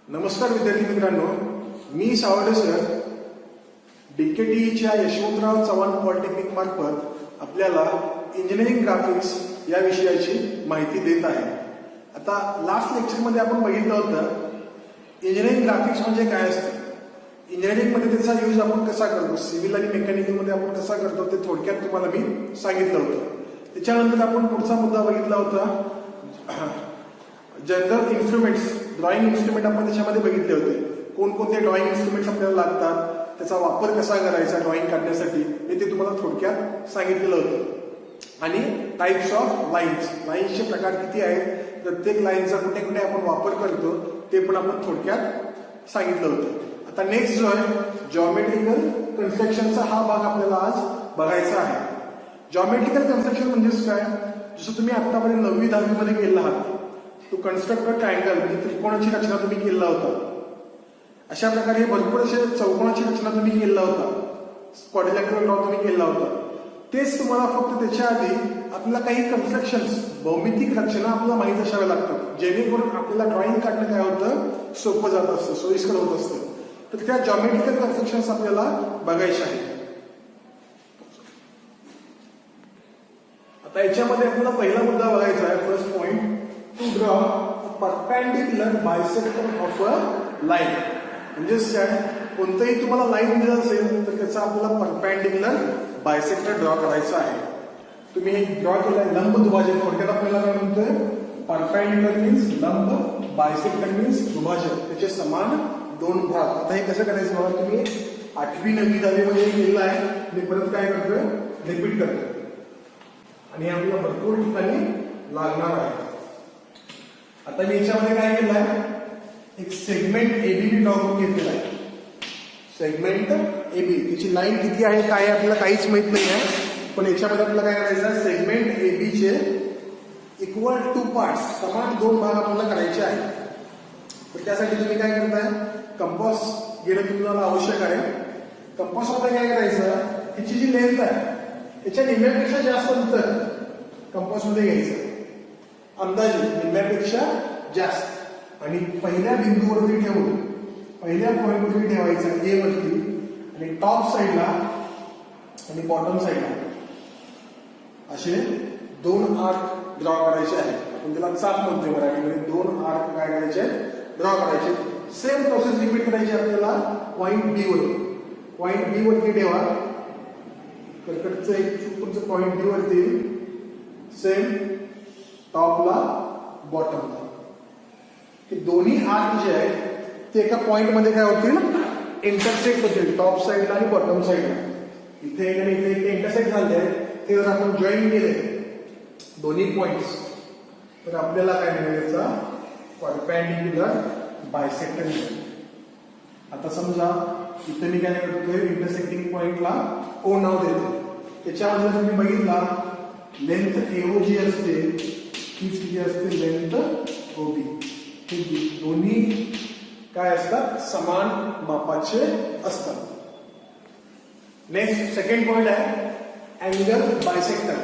नमस्कार विद्यार्थी मित्रांनो, मी सावडे सर डीकेटीच्या यशवंतराव चव्हाण पॉलिटेक्निक मार्फत आपल्याला इंजिनिअरिंग ग्राफिक्स या विषयाची माहिती देत आहे. आता लास्ट लेक्चरमध्ये आपण बघितलं होतं इंजिनिअरिंग ग्राफिक्स म्हणजे काय असतं, इंजिनिअरिंग मध्ये त्याचा यूज आपण कसा करतो, सिव्हिल आणि मेकॅनिकल मध्ये आपण कसा करतो ते थोडक्यात तुम्हाला मी सांगितलं होतं. त्याच्यानंतर आपण पुढचा मुद्दा बघितला होता जनरल इन्स्ट्रुमेंट्स, ड्रॉइंग इन्स्ट्रुमेंट आपण त्याच्यामध्ये बघितले होते. कोणकोणते ड्रॉइंग इन्स्ट्रुमेंट्स आपल्याला लागतात, त्याचा वापर कसा करायचा ड्रॉइंग काढण्यासाठी मी ते तुम्हाला थोडक्यात सांगितलेलं होतं. आणि टाइप्स ऑफ लाईन्स, लाईन्सचे प्रकार किती आहेत, प्रत्येक लाईनचा कुठे कुठे आपण वापर करतो ते पण आपण थोडक्यात सांगितलं होतं. आता नेक्स्ट जो आहे जॉमेट्रिकल कन्स्ट्रक्शनचा हा भाग आपल्याला आज बघायचा आहे. जॉमेट्रिकल कन्स्ट्रक्शन म्हणजेच काय, जसं तुम्ही आतापर्यंत 9वी 10वी मध्ये केलं आहात, तो कन्स्ट्रक्ट ट्रायंगल म्हणजे त्रिकोणाची रचना तुम्ही केला होता. अशा प्रकारे भरपूर असे चौकोनाची रचना तुम्ही केला होता, क्वाड्रिलॅटरल ड्रॉ तुम्ही केला होता. तेच तुम्हाला फक्त त्याच्या आधी आपल्याला काही कन्स्ट्रक्शन्स, भौमितिक रचना आपल्याला माहीत असाव्या लागतात, जेणेकरून आपल्याला ड्रॉइंग काढणं काय होतं, सोपं जात असतं, सोयीस्कर होत असतं. तर त्या जॉमेट्रिकल कन्स्ट्रक्शन्स आपल्याला बघायचे आहेत. आता याच्यामध्ये आपल्याला पहिला मुद्दा बघायचा आहे, first point, to draw perpendicular bisector of a line. म्हणजेच काय, कोणतंही तुम्हाला लाईन दिलं असेल तर त्याचा आपल्याला परपेंडिक्युलर बायसेक्टर ड्रॉ करायचा आहे. तुम्ही हे ड्रॉ केलाय लंब दुभाजक, थोडक्यात आपल्याला काय म्हणतोय, परपेंडिक्युलर मीन्स लंब, बायसेक्टर मीन्स दुभाजक, त्याचे समान दोन भाग. आता हे कसं करायचं बघा, तुम्ही 8वी 9वी 10वी मध्ये केलेलं आहे, मी परत काय करतोय, रिपीट करतोय आणि आपल्याला भरपूर ठिकाणी लागणार आहे. आता मी याच्यामध्ये काय केलं आहे, एक सेगमेंट एबी ड्रॉ करून घेतलेला आहे. सेगमेंट एबी, त्याची लाईन किती आहे काय आहे आपल्याला काहीच माहित नाही आहे, पण याच्यामध्ये आपल्याला काय करायचं आहे, सेगमेंट एबीचे इक्वल टू पार्ट्स, समान दोन भाग आपल्याला करायचे आहेत. तर त्यासाठी तुम्ही काय करताय, कंपास घेणं तुम्हाला आवश्यक आहे. कंपासमध्ये काय करायचं, त्याची जी लेंथ आहे त्याच्या निम्म्यापेक्षा जास्त अंतर कंपासमध्ये घ्यायचं, अंदाजे निम्म्यापेक्षा जास्त, आणि पहिल्या बिंदूवरती ठेवून, पहिल्या पॉइंटवरती ठेवायचं ए वरती, आणि टॉप साईडला आणि बॉटम साईडला असे दोन आर्क ड्रॉ करायचे आहेत. आपण त्याला चाप म्हणतो मराठीमध्ये. दोन आर्क काय करायचे, ड्रॉ करायचे. सेम प्रोसेस रिपीट करायची आपल्याला पॉइंट बी वरती. पॉइंट बी वरती ठेवा, कर्कटचं एक तुमचं पॉइंट बी वरती, सेम टॉपला बॉटमला. हे दोन्ही आर्क जे आहेत ते एका पॉइंट मध्ये काय होतील, इंटरसेक्ट होतील, टॉप साईडला आणि बॉटम साईडला. इथे एक आणि इथे इंटरसेक्ट झाले, ते जर आपण जॉईन केले दोन्ही पॉइंट्स, तर आपल्याला काय मिळेल, परपेंडिक्युलर बायसेक्टर मिळेल. आता समजा इथे मी काय करतोय, इंटरसेक्टिंग पॉइंटला ओ नाव देतो. त्याच्यामध्ये तुम्ही बघितला लेंथ एओ जी असते तीच किती असते, लेंथ ओबी. हे दोन्ही काय असतात, समान मापाचे असतात. नेक्स्ट सेकंड पॉइंट आहे अँगल बायसेक्टर.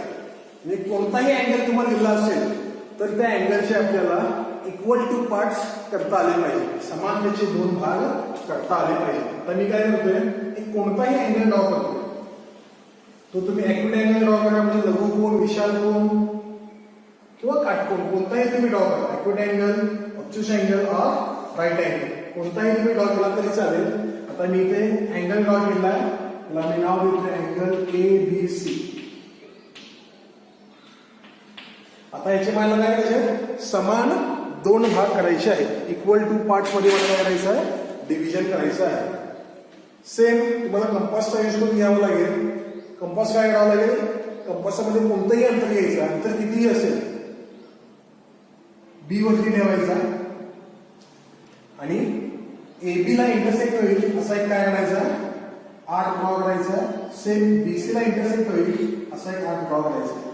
म्हणजे कोणताही अँगल तुम्हाला दिला असेल तर त्या अँगलचे आपल्याला इक्वल टू पार्ट्स करता आले पाहिजे, समान त्याचे दोन भाग करता आले पाहिजे. आता मी काय करतोय, एक कोणताही अँगल ड्रॉ करतोय, तो तुम्ही ऍक्युट अँगल ड्रॉ करा, म्हणजे लघुकोन, विशाल कोन किंवा काटकोन, कोणताही तुम्ही ड्रॉ करा, ऍक्युट अँगल, ऑब्ट्यूस अँगल और राईट अँगल, कोणताही तुम्ही ड्रॉ केला तरी चालेल. आता मी इथे अँगल ड्रॉ केलाय, त्याला मी नाव देतोय अँगल ABC. आता याचे मला काय करायचे, समान दोन भाग करायचे आहेत, इक्वल टू पार्ट्स मध्ये मला काय करायचं आहे, डिव्हिजन करायचं आहे. सेम तुम्हाला कंपासचा यूज करून घ्यावं लागेल. कंपास काय करावं लागेल, कंपासमध्ये कोणतंही अंतर घ्यायचं, अंतर कितीही असेल, बी वरती ठेवायचा आणि एबी ला इंटरसेक्ट होईल असा एक काय करायचा, आर्क ड्रॉ करायचा. सेम बीसी ला इंटरसेक्ट होईल असा एक आर्क ड्रॉ करायचा.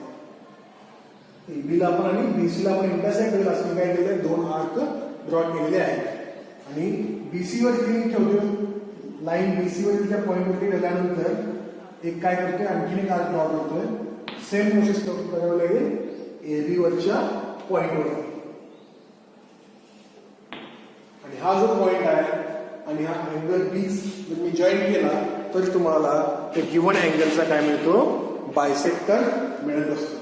एबी ला आपण आणि बीसी ला आपण इंटरसेक्ट होईल असं काय केलंय, दोन आर्क ड्रॉ केलेले आहेत. आणि बीसी वरती ठेवतो, लाईन बीसी वरती त्या पॉइंट वरती ठेवल्यानंतर एक काय करतोय, आणखीन एक आर्क ड्रॉ करतोय. सेम प्रोसेस करावं लागेल एबी वरच्या पॉइंट वरती. हा जो पॉइंट आहे आणि हा अँगल बी जर मी जॉईन केला तर तुम्हाला त्या गिव्हन अँगलचा काय मिळतो, बायसेक्टर मिळत असतो.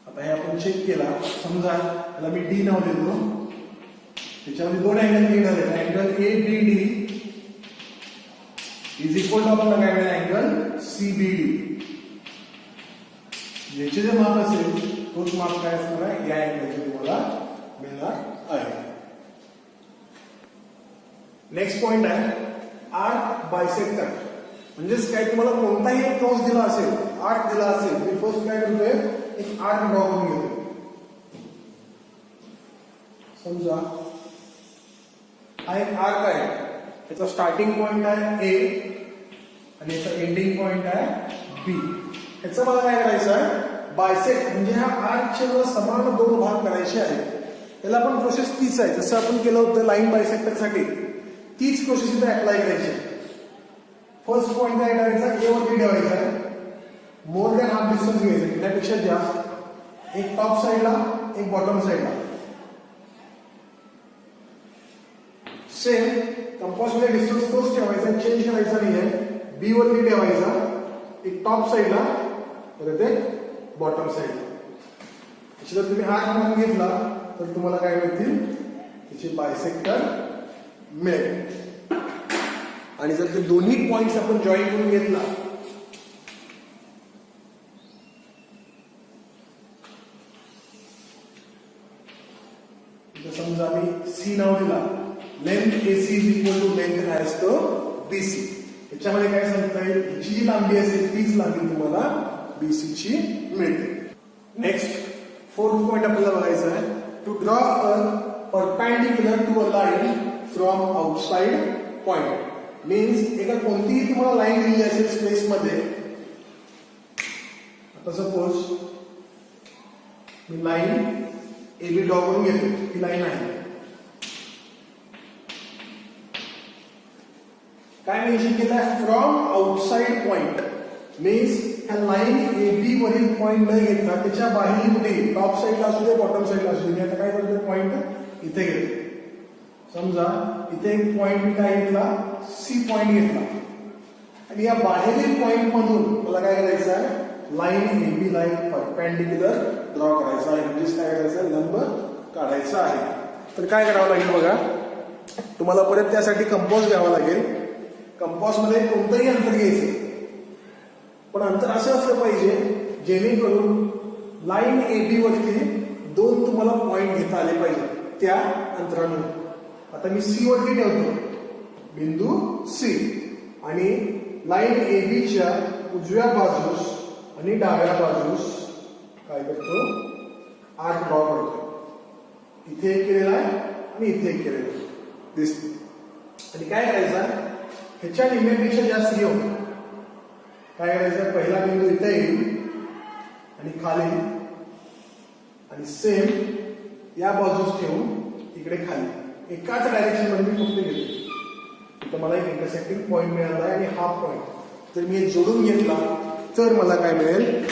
आता हे आपण चेक केला. समजा त्याला मी डी नाव देतो. त्याच्यामध्ये दोन अँगल निघाले, angle A B D is equal to आपल्याला काय मिळेल, अँगल सी बी डी. याचे जे माप असेल तोच माप काय असणार आहे, या अँगलचे तुम्हाला मिळणार आहे. नेक्स्ट पॉइंट आहे आर्क बायसेक्टर. म्हणजेच काय, तुम्हाला कोणताही एक क्रॉस दिला असेल, आर्क दिला असेल, मी फर्स्ट काय करतोय, एक आर्क ड्रॉ करून घेतो. समजा हा एक आर्क आहे, त्याचा स्टार्टिंग पॉइंट आहे ए आणि याचा एंडिंग पॉइंट आहे बी. ह्याचं मला काय करायचं आहे, बायसेक्ट म्हणजे ह्या आर्कचे समान दोन भाग करायचे आहेत. त्याला पण प्रोसेस तीच आहे जसं आपण केलं होतं लाईन बायसेक्टरसाठी, तीच प्रोसेस इथे अप्लाय करायची. फर्स्ट पॉइंट काय करायचा, ए वरती ठेवायचा आहे, मोर दॅन हाफ डिस्टन्स घ्यायचं, त्यापेक्षा जास्त, एक टॉप साईडला एक बॉटम साईडला. सेम कंपास मध्ये डिस्टन्स तोच ठेवायचा, चेंज करायचा नाही आहे. बी वरती ठेवायचा, एक टॉप साईडला परत एक बॉटम साईडला. जर तुम्ही आर्क म्हणून घेतला तर तुम्हाला काय मिळतील, त्याचे बायसेक्टर मिळेल. आणि जर ते दोन्ही पॉइंट्स आपण जॉईन करून घेतला समजा मी सी नाव दिला, length AC is equal to length काय असतं BC. त्याच्यामध्ये काय सांगता येईल, हिची जी लांबी असेल तीच लांबी तुम्हाला BC ची मिळते. नेक्स्ट फोर्थ पॉइंट आपल्याला बघायचा आहे, to draw a perpendicular to a line from outside point. Means एका कोणतीही तुम्हाला लाईन दिली असेल स्पेस मध्ये. आता सपोज मी लाईन AB ड्रॉ करून घेतो, ही लाईन आहे. काय मेन्शन केलंय, फ्रॉम आउटसाइड पॉइंट. मीन्स ह्या लाईन AB वरील पॉइंट न घेता त्याच्या बाहेर कुठे, टॉप साईडला असू दे बॉटम साईडला असू दे. मी आता काय करतो, पॉइंट इथे घेतो. समजा इथे एक पॉइंट मी काय घेतला, सी पॉइंट घेतला आणि या बाहेरील पॉइंट मधून मला काय करायचं आहे, line AB line perpendicular draw करायचा आहे. म्हणजेच काय करायचं आहे, लंब काढायचा आहे. तर काय करावं लागेल बघा, तुम्हाला परत त्यासाठी कंपास घ्यावा लागेल. कंपास मध्ये कोणतंही अंतर घ्यायचं, पण अंतर असं असलं पाहिजे जेणेकरून लाईन AB वरती दोन तुम्हाला पॉइंट घेता आले पाहिजे त्या अंतराने. आता मी सी वरती ठेवतो बिंदू C आणि लाईन ABच्या उजव्या बाजूस आणि डाव्या बाजूस काय करतो, आर्क ड्रॉ करतो. इथे एक केलेला आहे आणि इथे एक केलेला आहे, दिसते. आणि काय करायचं, ह्याच्या निम्म्यापेक्षा जास्त घेऊन काय करायचं, पहिला बिंदू इथे येईल आणि खाली आणि सेम या बाजूस ठेवून इकडे खाली एकाच डायरेक्शन मध्ये मी फक्त घेतो. तर मला एक इंटरसेक्टिंग पॉइंट मिळाला आहे आणि हा पॉइंट जर मी जोडून घेतला तर मला काय मिळेल,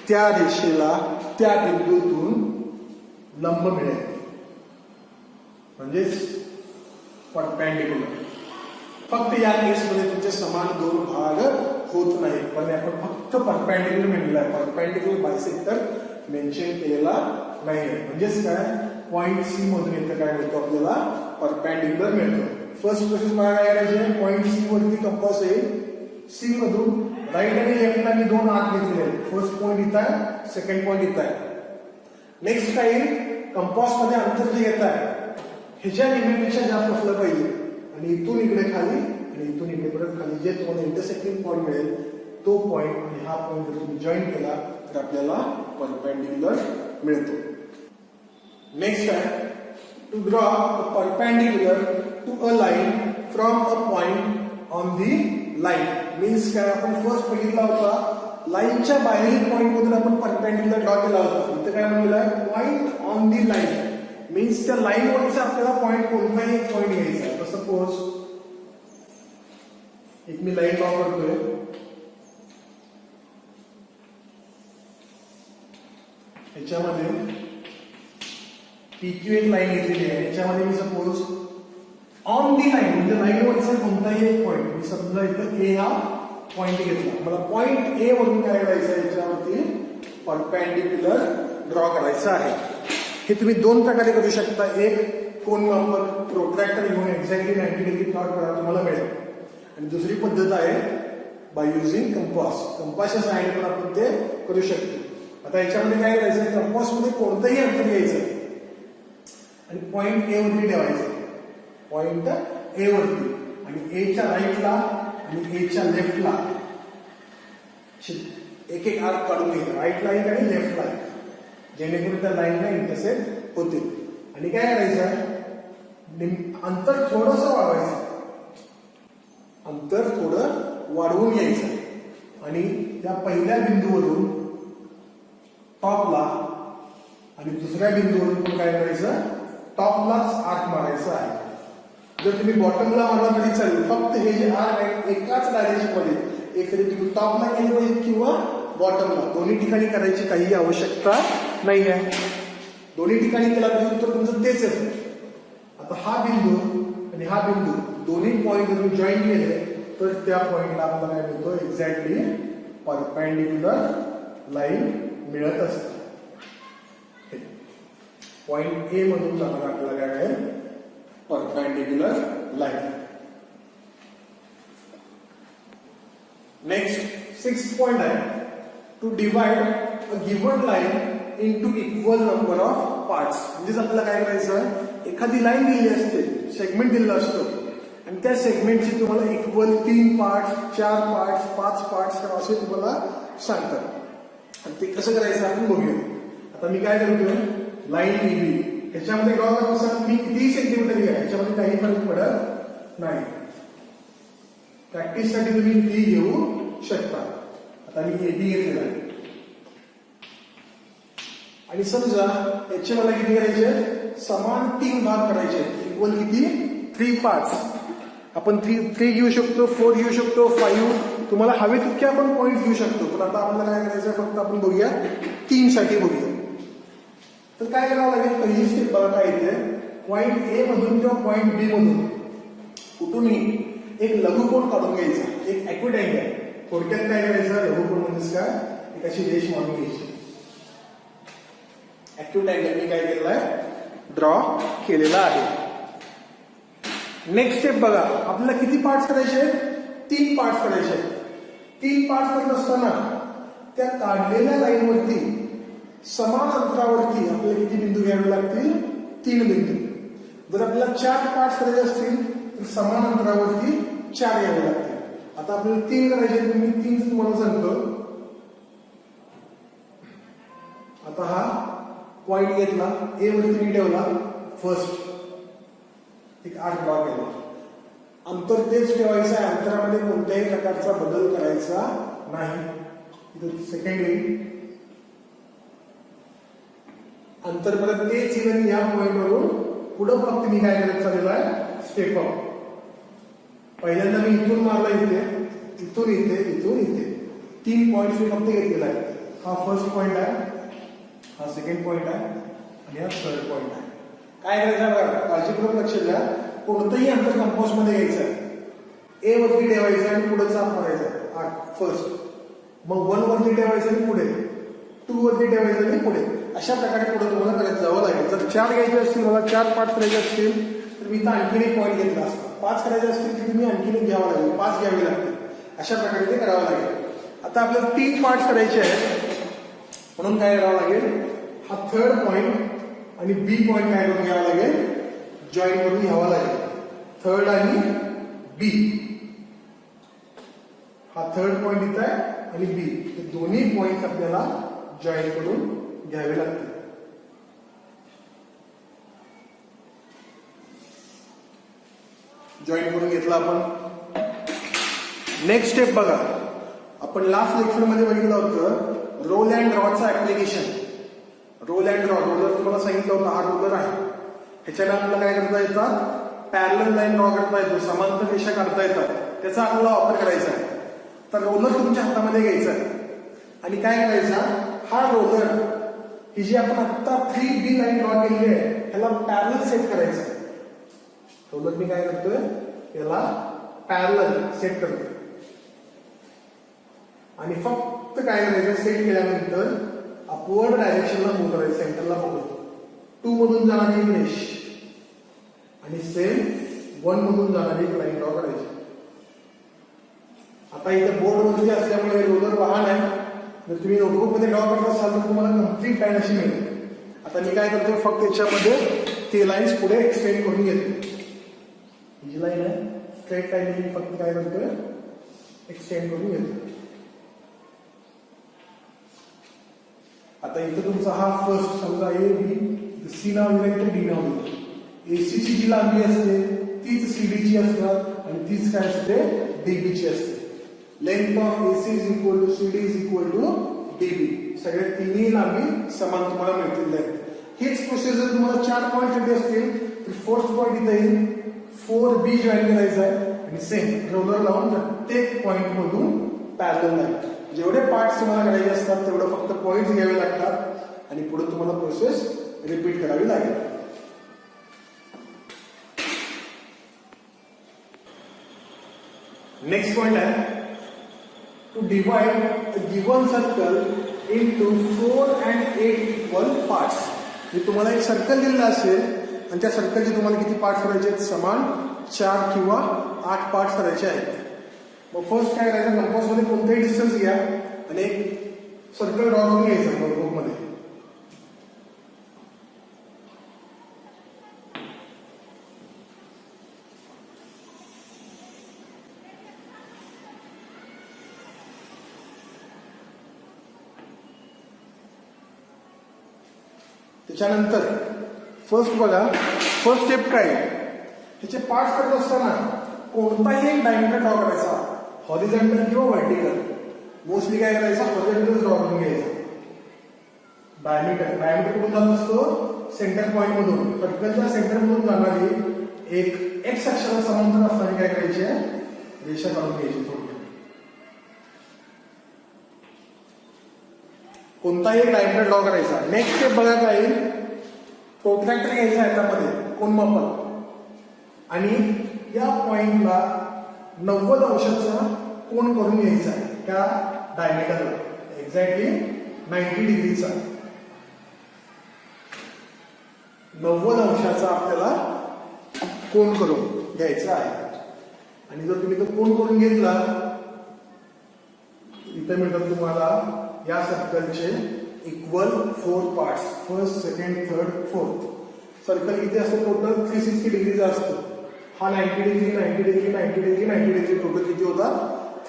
त्या दिशेला त्या बिंदूतून लंब मिळेल, म्हणजेच परपेंडिक्युलर. फक्त या केसमध्ये तुमचे समान दोन भाग होत नाही, पण आपण फक्त परपेंडिक्युलर म्हणलेला आहे, परपेंडिक्युलर बायसेक्टर मेन्शन केलेला नाही. म्हणजेच काय, पॉइंट सी मधून येतं काय मिळतो आपल्याला, परपेंडिक्युलर मिळतो. फर्स्ट प्रोसेस मला काय करायची आहे, पॉइंट सी वरती कंपास येईल, सी मधून राईट आणि लेफ्टला मी दोन आर्क घेतलेले आहेत. फर्स्ट पॉइंट इथं आहे, सेकंड पॉइंट इथं आहे. नेक्स्ट काय येईल, कंपास मध्ये अंतर जे येत आहे ह्याच्या निम्म्यापेक्षा जास्त असलं पाहिजे आणि इथून इकडे खाली आणि इथून इकडे परत खाली जे तुम्हाला इंटरसेक्टिंग पॉइंट मिळेल तो पॉइंट आणि हा पॉइंट जर तुम्ही जॉईन केला तर आपल्याला परपेंडिक्युलर मिळतो. नेक्स्ट आहे, to draw a perpendicular to a line from a point on the line. Means काय, आपण फर्स्ट बघितला होता लाईनच्या बाहेरील पॉइंट मधून आपण परपेंडिक्युलर ड्रॉ केला होता. इथे काय म्हणलेलं आहे, point on the line. Means त्या लाईन वरचा आपल्याला पॉइंट कोणताही एक पॉइंट घ्यायचा आहे. सपोज एक मी लाईन ड्रॉ करतोय, याच्यामध्ये PQ एक लाईन घेतलेली आहे. याच्यामध्ये मी सपोज ऑन दी लाईन म्हणजे लाईनवरचा कोणताही एक पॉईंट, मी समजा इथं ए हा पॉईंट घेतला, मला पॉईंट ए वरून काय करायचं आहे, याच्यावरती परपेंडिक्युलर ड्रॉ करायचं आहे. हे तुम्ही दोन प्रकारे करू शकता. एक कोन मापर प्रोट्रॅक्टर घेऊन एक्झॅक्टली 90 डिग्री प्लॉट करा, तुम्हाला मिळेल. आणि दुसरी पद्धत आहे बाय युझिंग कंपास. कंपासच्या सहाय्याने पण आपण ते करू शकतो. आता याच्यामध्ये काय करायचं आहे, कंपासमध्ये कोणतंही अंतर घ्यायचं आणि पॉईंट ए वरती ठेवायचं. पॉईंट ए वरती आणि एच्या राईटला आणि एच्या लेफ्टला एक एक आर्क काढून घ्यायचा. राईटला एक आणि लेफ्टला एक, जेणेकरून त्या लाईनला इंटरसेक्ट होते. आणि काय करायचं, अंतर थोडंसं वाढवायचं, अंतर थोडं वाढवून घ्यायचं आणि त्या पहिल्या बिंदूवरून टॉपला आणि दुसऱ्या बिंदूवरून पण काय करायचं, टॉपलाच आर्क मारायचं आहे. जर तुम्ही बॉटमला मारला तरी चालेल, फक्त हे जे आर्क आहे एकाच डायरेक्शन मध्ये, एक तरी तुम्ही टॉपला केले पाहिजे किंवा बॉटमला, दोन्ही ठिकाणी करायची काही आवश्यकता नाही आहे. दोन्ही ठिकाणी केला तरी उत्तर तुमचं तेच आहे. आता हा बिंदू आणि हा बिंदू दोन्ही पॉईंट जर जॉईन केले तर त्या पॉईंटला आपल्याला काय मिळतो, एक्झॅक्टली परपेंडिक्युलर लाईन मिळत असते. पॉईंट ए मधून जाताना आपल्याला काय मिळेल, perpendicular line. Next 6th point आहे to divide a given line into equal number of parts. म्हणजेच आपल्याला काय करायचं, एखादी लाईन दिली असते, सेगमेंट दिलेला असतो आणि त्या सेगमेंटची तुम्हाला इक्वल 3 पार्ट्स, 4 पार्ट्स, 5 पार्ट्स असे तुम्हाला सांगतात. आणि ते कसं करायचं आपण बघूया. आता मी काय करतोय, लाईन AB ह्याच्यामध्ये ड्रॉ करताना मी कितीही सेंटीमीटर घ्या, ह्याच्यामध्ये काही फरक पडत नाही. प्रॅक्टिससाठी तुम्ही ती घेऊ शकता. आता मी AB घेतलेला आहे आणि समजा याचे मला किती करायचे, समान 3 भाग करायचे, इक्वल किती 3 पार्ट्स. आपण 3 घेऊ शकतो, 4 घेऊ शकतो, 5, तुम्हाला हवे तितके आपण पॉईंट घेऊ शकतो. पण आता आपल्याला काय करायचं, फक्त आपण बघूया 3 साठी बघूया. तर काय करावं लागेल, पहिली स्टेप बघा काय येते, पॉईंट ए मधून किंवा पॉईंट बी मधून कुठूनही एक लघुकोन काढून घ्यायचा, एक ॲक्युट अँगल. थोडक्यात काय करायचं, लघुकोन म्हणजेच काय, एक अशी रेष मारून घ्यायची. ॲक्युट अँगल मी काय केलेला आहे, ड्रॉ केलेला आहे. नेक्स्ट स्टेप बघा, आपल्याला किती पार्ट्स करायचे आहेत, 3 पार्ट्स करायचे आहेत. 3 पार्ट्स करत असताना त्या काढलेल्या लाईनवरती समान अंतरावरती आपल्याला किती बिंदू घ्यावे लागतील, 3 बिंदू. जर आपल्याला 4 पार्ट्स करायचे असतील तर समान अंतरावरती 4 घ्यावे लागतील. आता आपल्याला 3 करायचे, मी 3 तुम्हाला सांगतो. आता हा पॉईंट घेतला, ए वरती मी ठेवला, फर्स्ट एक आर्क ड्रॉ केला. अंतर तेच ठेवायचं आहे, अंतरामध्ये कोणत्याही प्रकारचा बदल करायचा नाही. इथं सेकंड येईल, अंतर परत तेच येईल आणि या पॉईंटवरून पुढं फक्त मी काय करत चाललेला आहे, स्टेप अप. पहिल्यांदा मी इथून मारला, इथे, इथून इथे, इथून इथे 3 पॉईंट मी फक्त घेतलेला आहे. हा फर्स्ट पॉईंट आहे, हा सेकंड पॉईंट आहे आणि हा थर्ड पॉईंट आहे. काय करायचं बघा, काळजीपूर्वक लक्ष द्या. कोणतंही अंतर कंपास मध्ये घ्यायचं आहे, ए वरती ठेवायचं आणि पुढे चाप मारायचा फर्स्ट, मग 1 वरती ठेवायचं आणि पुढे, 2 वरती ठेवायचं आणि पुढे. अशा प्रकारे पुढे तुम्हाला करत जावं लागेल. जर 4 घ्यायचे असतील, मला 4 पार्ट करायचे असतील तर मी इथं आणखीन एक पॉईंट घेतला असता. 5 करायचे असतील तर तुम्ही आणखीन एक घ्यावं लागेल, 5 घ्यावे लागतील. अशा प्रकारे ते करावं लागेल. आता आपल्याला 3 पार्ट्स करायचे आहेत, म्हणून काय करावं लागेल, हा थर्ड पॉईंट आणि बी पॉईंट काय करून घ्यावा लागेल, जॉईन करून घ्यावा लागेल. थर्ड आणि बी, हा थर्ड पॉईंट इथं आहे आणि बी, हे दोन्ही पॉईंट आपल्याला जॉईन करून घ्यावे लागतील. जॉईन करून घेतला आपण. नेक्स्ट स्टेप बघा, आपण लास्ट लेक्चर मध्ये बघितलं होतं रोल अँड ड्रॉचा application. Roll and draw, roller तुम्हाला सांगितलं होतं, हा रोलर आहे. ह्याच्याने आपल्याला काय करता येतात, पॅरलल लाईन ड्रॉ करता येतो, समांतर रेषा काढता येतात. त्याचा आपल्याला वापर करायचा आहे. तर रोलर तुमच्या हातामध्ये घ्यायचा आहे आणि काय करायचा, हा रोलर ही जी आपण आता 3B लाईन ड्रॉ केलेली आहे ह्याला पॅरलल सेट करायचं आहे. सोबत मी काय करतोय याला पॅरलल सेट करतोय आणि फक्त काय करायचं सेट केल्यानंतर अपवर्ड डायरेक्शनला मूव्ह करायचं सेंटरला बघून 2 मधून जाणारी एक रेष आणि सेम 1 मधून जाणारी एक लाईन ड्रॉ करायची. आता इथे बोर्ड वरती असल्यामुळे रोलर वाहन आहे. जर तुम्ही नोटबुक मध्ये ड्रॉ करत असाल तर तुम्हाला कम्प्लीट लाईन अशी मिळेल. आता मी काय करतोय फक्त याच्यामध्ये ते लाईन्स पुढे एक्सटेंड करून घेते. ही जी लाईन आहे स्ट्रेट लाईन मी फक्त काय करतोय एक्सटेंड करून घेतो. आता इथे तुमचा हा फर्स्ट समजा ए बी सी नाव दिलं तर डी नाव दिलं. एसीची जी लांबी असते तीच सीडीची असणार आणि तीच काय असते डीबीची असते. Length of AC is equal to CD is equal to DB. सगळे तिन्ही लांबी समान तुम्हाला मिळतील. हीच प्रोसिजर तुम्हाला 4 पॉईंट साठी असतील तर फोर्थ पॉईंट इथे येईल. 4B जॉईन करायचा आहे आणि सेम रोलर लावून प्रत्येक पॉईंट मधून पॅरलल लाईन. जेवढे पार्ट्स तुम्हाला करायचे असतात तेवढं फक्त पॉईंट्स घ्यावे लागतात आणि पुढे तुम्हाला प्रोसेस रिपीट करावी लागेल. नेक्स्ट पॉइंट आहे to divide a given circle into 4 and 8 equal parts. हे तुम्हाला एक सर्कल दिलेलं असेल आणि त्या सर्कलचे तुम्हाला किती पार्ट्स करायचे आहेत समान 4 किंवा 8 पार्ट्स करायचे आहेत. मग फर्स्ट काय करायचं कंपास मध्ये कोणताही डिस्टन्स घ्या आणि एक सर्कल ड्रॉ करून घ्यायचं नोटबुक मध्ये. त्याच्यानंतर फर्स्ट बघा फर्स्ट स्टेप काय त्याचे पार्ट्स करत असताना कोणताही एक डायमीटर ड्रॉ करायचा हॉरिझॉन्टल किंवा व्हर्टिकल. मोस्टली काय करायचं हॉरिझॉन्टल ड्रॉ करून घ्यायचं. डायमीटर कुठून जात असतो सेंटर पॉईंट मधून. सर्कलच्या सेंटर मधून जाणारी एक एक्स अक्षराला समांतर असणारी काय करायची आहे रेषा काढून घ्यायची. कोणताही एक डायमीटर ड्रॉ करायचा. नेक्स्ट स्टेप बघा काय प्रोट्रॅक्टर घ्यायचा हातामध्ये कोनमापक आणि या पॉइंटला 90 अंशाचा कोन करून घ्यायचा आहे त्या डायमीटरला एक्झॅक्टली 90 डिग्रीचा 90 अंशाचा आपल्याला कोन करून घ्यायचा आहे. आणि जर तुम्ही तो कोन करून घेतला इथे मिळतात तुम्हाला या सर्कलचे equal 4 parts first second third fourth. Circle किती असतं टोटल 360 डिग्रीचा असतो. हा 90 degree 90 degree 90 degree 90 degree total किती होता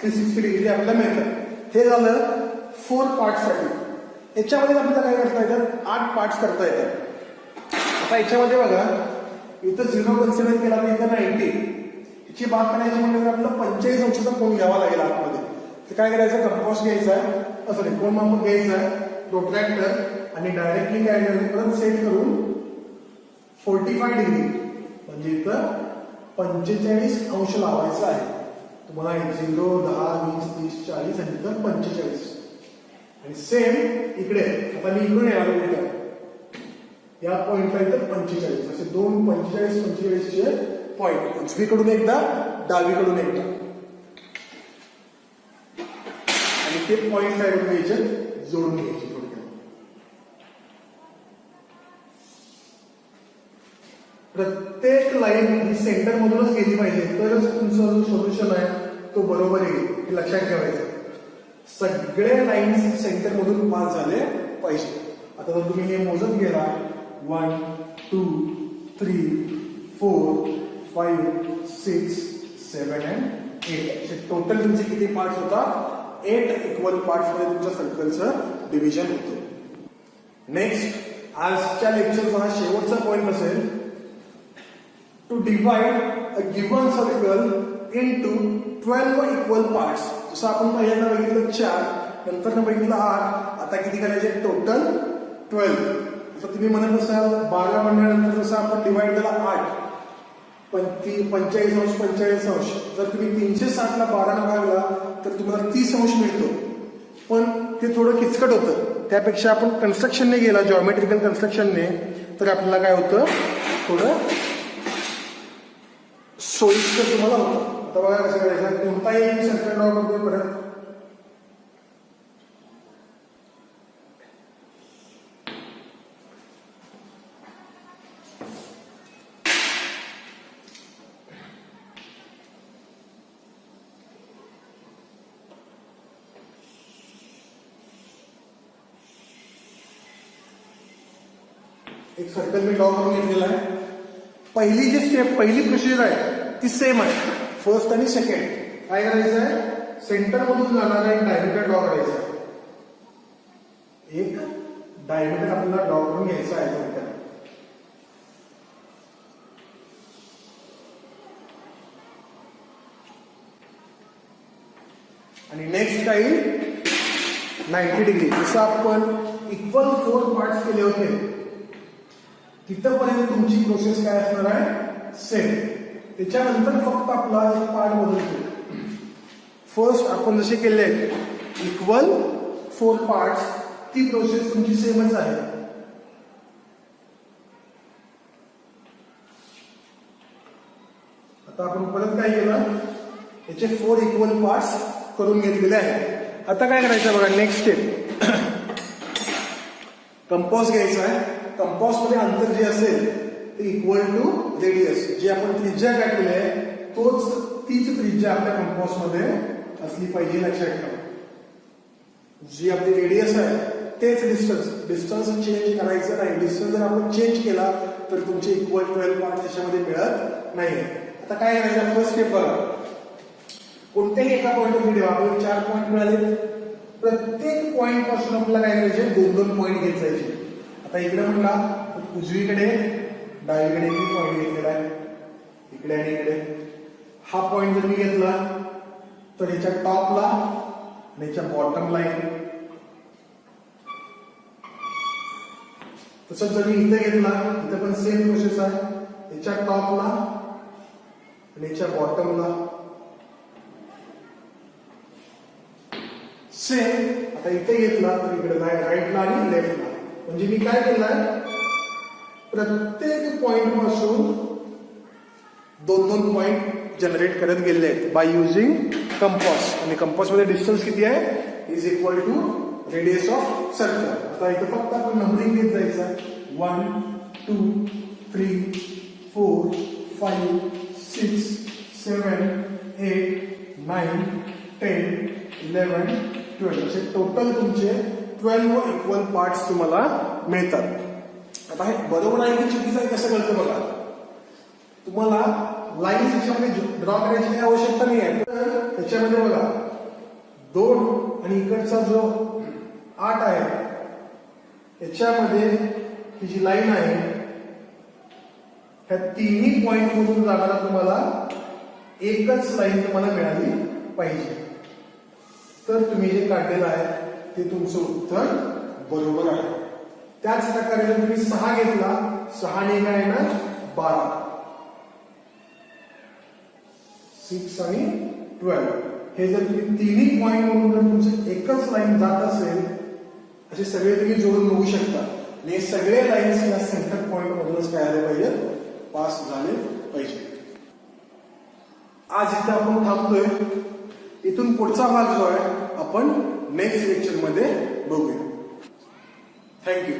360 डिग्री आपल्याला मिळतात. हे झालं 4 पार्ट साठी. याच्यामध्ये आपल्याला काय करता येतात 8 पार्ट्स करता येतात. आता याच्यामध्ये बघा इथं 0 कन्सिडर केला तर इथं 90 याची बात करायची म्हणजे आपल्याला 45 अंशाचा कोन घ्यावा लागेल आतमध्ये. तर काय करायचं कंपास घ्यायचा आहे सॉरी कोन मापक घ्यायचं आहे प्रोट्रॅक्टर आणि डायरेक्टली काय करायचं परत सेट करून 45 डिग्री म्हणजे इथं 45 अंश लावायचा आहे. तुम्हाला 0 10 20 30 40 आणि इथं 45 आणि सेम इकडे आता मी इकडून येणार इथं या पॉइंटला इथं 45 असे दोन 45 चे पॉइंट उजवीकडून एकदा डावीकडून एकदा आणि ते पॉइंट काय करून घ्यायचे जोडून घ्यायचे. प्रत्येक लाईन ही सेंटर मधूनच गेली पाहिजे तरच तुमचा जो सोल्युशन आहे तो बरोबर येईल हे लक्षात ठेवायचं. सगळे लाईन्स सेंटर मधून पास झाले पाहिजे. आता जर तुम्ही हे मोजत गेला 1 2 3 4 5 6 7 and 8 टोटल तुमचे किती पार्ट्स होतात 8 इक्वल पार्ट्स मध्ये तुमच्या सर्कलचं डिव्हिजन होतं. नेक्स्ट आजच्या लेक्चरचा हा शेवटचा पॉइंट असेल to divide a given circle into 12 equal parts. जसं आपण पहिल्यांदा बघितलं 4 नंतर बघितलं 8 आता किती करायचे टोटल 12. आता तुम्ही म्हणत असाल 12 म्हणल्यानंतर जसं आपण डिवाइड केला 8 45 अंश 45 अंश. जर तुम्ही 360 ला 12 भागला तर तुम्हाला 30 अंश मिळतो पण ते थोडं किचकट होतं. त्यापेक्षा आपण कन्स्ट्रक्शनने गेला, जॉमेट्रिकल कन्स्ट्रक्शनने, तर आपल्याला काय होतं, थोडं सोयीस्कर तुम्हाला होतं. आता बघा कसं करायचं, कोणताही सर्कल ड्रॉ करतोय परत. एक सर्कल मी ड्रॉ करून घेतलेला आहे. पहिली जी स्टेप, पहिली प्रोसिजर आहे ती सेम आहे, फर्स्ट आणि सेकंड. काय करायचं आहे, सेंटर मधून जाणारा एक डायमीटर ड्रॉ करायचा आहे. एक डायमीटर आपल्याला ड्रॉ करून घ्यायचा आहे सेंटर. आणि नेक्स्ट टाइम 90 डिग्री. जसं आपण इक्वल 4 पार्ट्स केले होते तिथपर्यंत तुमची प्रोसेस काय असणार आहे, सेम. त्याच्यानंतर फक्त आपला एक पार्ट बदलतो. फर्स्ट आपण जसे केले इक्वल 4 पार्ट्स, ती प्रोसेस तुमची सेमच आहे. आता आपण परत काय केलं, याचे 4 इक्वल पार्ट्स करून घेतलेले आहेत. आता काय करायचं बघा, नेक्स्ट स्टेप, कंपास घ्यायचा आहे. कंपास मध्ये अंतर जे असेल ते इक्वल टू रेडियस. जे आपण त्रिज्या काढलेली आहे तीच त्रिज्या आपल्या कंपास मध्ये असली पाहिजे, लक्षात ठेवा. जी आपली रेडियस आहे तेच डिस्टन्स चेंज करायचं नाही. डिस्टन्स जर आपण चेंज केला तर तुमचे इक्वल 12 पार्ट त्याच्यामध्ये मिळत नाही. आता काय करायचं, फर्स्ट स्टेप बघा, कोणत्याही एका पॉईंट ठेवा. आपल्याला 4 पॉईंट मिळाले, प्रत्येक पॉईंट पासून आपल्याला काय करायचे, 2-2 पॉईंट घेत जायचे. आता इकडे म्हणला तर उजवीकडे डावीकडे मी पॉईंट घेतलेला आहे, इकडे आणि इकडे. हा पॉईंट जर मी घेतला तर याच्या टॉपला आणि याच्या बॉटम लाईन. तसंच जर मी इथे घेतला, इथे पण सेम प्रोसेस आहे. याच्या टॉपला आणि याच्या बॉटमला सेम. आता इथे घेतला तर इकडे राईटला आणि लेफ्टला. म्हणजे मी काय केलंय, प्रत्येक पॉइंट पासून 2-2 पॉइंट जनरेट करत गेले आहेत बाय युजिंग कंपास. आणि कंपास मध्ये डिस्टन्स किती आहे, is equal to radius of circle. आता इथं फक्त आपण नंबरिंग घेत जायचं, 1 2 3 4 5 6 7 8 9 10 11 12 असे टोटल तुमचे 12 इक्वल पार्ट्स तुम्हाला मिळतात. आता हे बरोबर आहे की चुकीचं आहे कसं कळतं बघा. तुम्हाला लाईन त्याच्यामध्ये ड्रॉ करायची काही आवश्यकता नाही आहे. तर त्याच्यामध्ये बघा 2 आणि इकडचा जो 8 आहे याच्यामध्ये ही जी लाईन आहे ह्या तिन्ही पॉइंट मधून जाणारा तुम्हाला एकच लाईन तुम्हाला मिळाली पाहिजे. तर तुम्ही जे काढलेलं आहे ते तुमचं उत्तर बरोबर आहे. त्याच प्रकारे जर तुम्ही 6 घेतला, 6 ने काय ना 12, 6 आणि 12 हे जर तुम्ही तिन्ही पॉइंट म्हणून जर तुमचं एकच लाईन जात असेल, असे सगळे तुम्ही जोडून बघू शकता. आणि हे सगळे लाईन्स या सेंटर पॉइंट मधूनच काय आले पाहिजे, पास झाले पाहिजे. आज इथे आपण थांबतोय. इथून पुढचा भाग जो आहे आपण नेक्स्ट लेक्चर मध्ये बघूया. थँक्यू.